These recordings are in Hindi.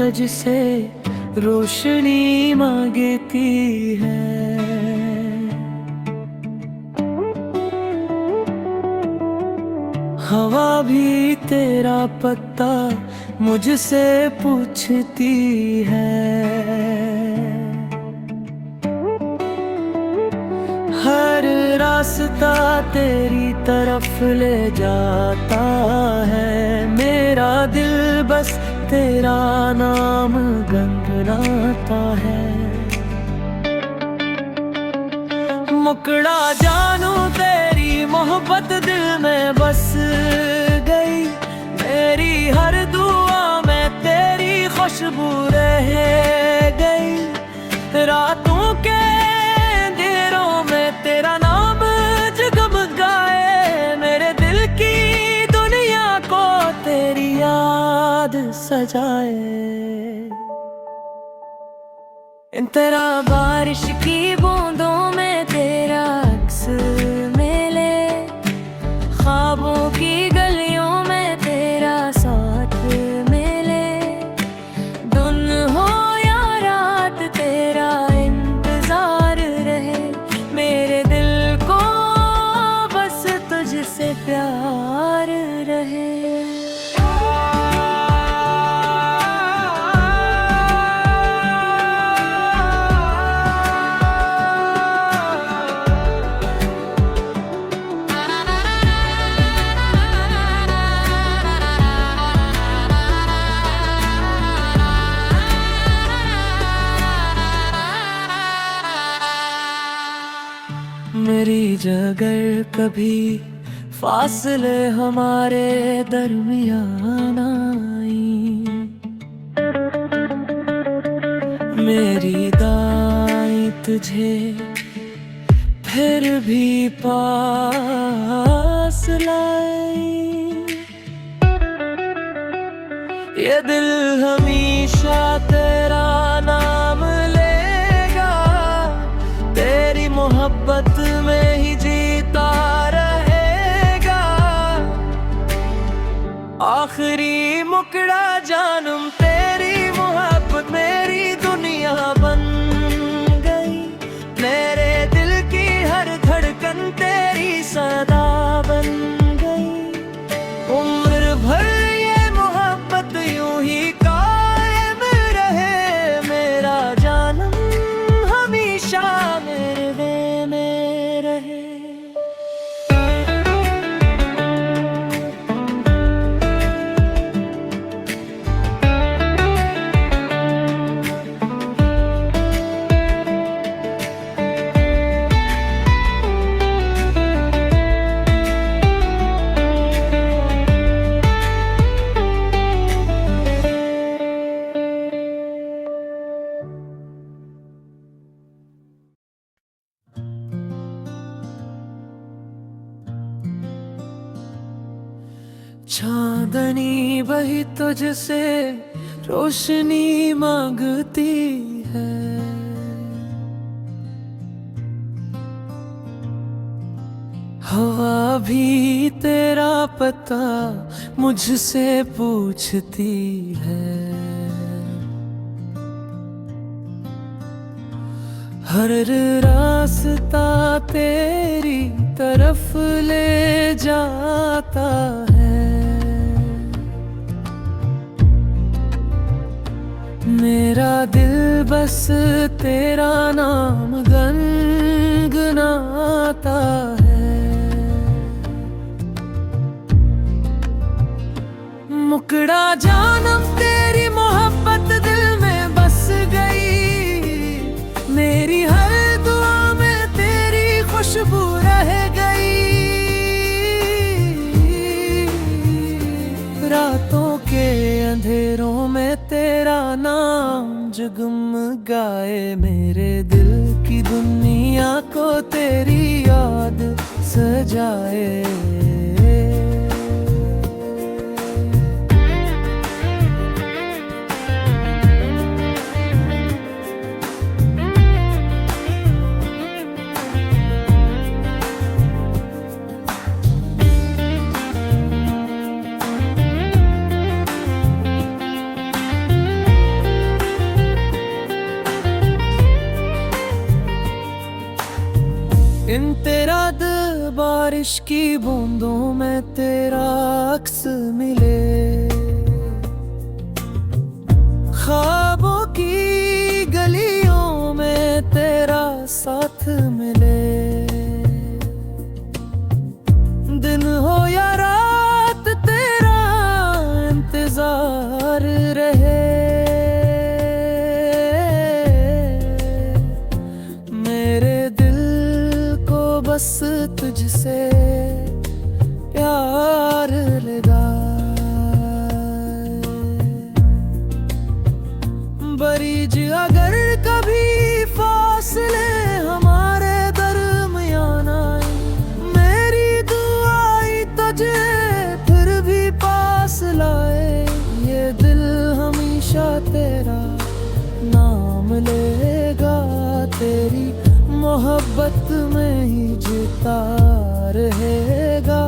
तुझसे रोशनी मांगती है। हवा भी तेरा पता मुझसे पूछती है। हर रास्ता तेरी तरफ ले जाता है। मेरा दिल बस तेरा नाम गुनगुनाता है। मुकड़ा जानू तेरी मोहब्बत दिल में बस गई। मेरी हर दुआ में तेरी खुशबू रह गई। रातों के अंधेरों में तेरा नाम जगमगाए। मेरे दिल की दुनिया को तेरी याद सजाए। तेरा बारिश की बूंदों में तेरा अक्स मिले। ख्वाबों की गलियों में तेरा साथ मिले। दिन हो या रात तेरा इंतजार रहे। मेरे दिल को बस तुझसे प्यार रहे। मेरी जगह कभी फासले हमारे दरमियान आई। मेरी दाई तुझे फिर भी पास लाई। ये दिल हमेशा तेरा नाम लेगा। तेरी मोहब्बत में ही जीता रहेगा। आखिरी मुकड़ा जानम तेरी मोहब्बत मेरी दुनिया बन गई। मेरे दिल की हर धड़कन तेरी सदा बन गई। उम्र भर ये मोहब्बत यूं ही कायम रहे। मेरा जानम हमेशा मेरे दिल में रहे। चांदनी वही तुझसे रोशनी मांगती है। हवा भी तेरा पता मुझसे पूछती है। हर रास्ता तेरी तरफ ले जाता है। मेरा दिल बस तेरा नाम गुनगुनाता है। मुकड़ा जानम तेरी मोहब्बत दिल में बस गई। मेरी हर दुआ में तेरी खुशबू रह गई। रातों के अंधेरों में तेरा नाम जगमगाए। मेरे दिल की दुनिया को तेरी याद सजाए। इन तेरा दिल बारिश की बूंदों में तेरा अक्स मिले, ख्वाबों की गलियों में तेरा साथ मिले। दिन हो या रात तेरा इंतजार रहे, मेरे दिल को बस तुझसे प्यार लगा। बरीज अगर कभी फासले हमारे दरमियान आए, मेरी दुआई तुझे फिर भी पास लाए। ये दिल हमेशा तेरा नाम लेगा, तेरी मोहब्बत में ही जीता रहेगा।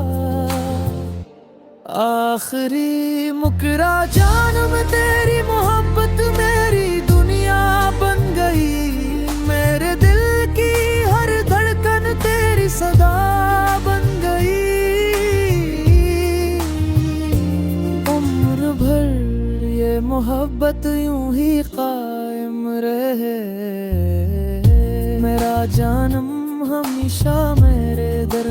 आखिरी मुकरा जान में तेरी मोहब्बत मेरी दुनिया बन गई, मेरे दिल की हर धड़कन तेरी सदा बन गई। उम्र भर ये मोहब्बत यूं ही कायम रहे, मेरा जानम हमेशा मेरे दर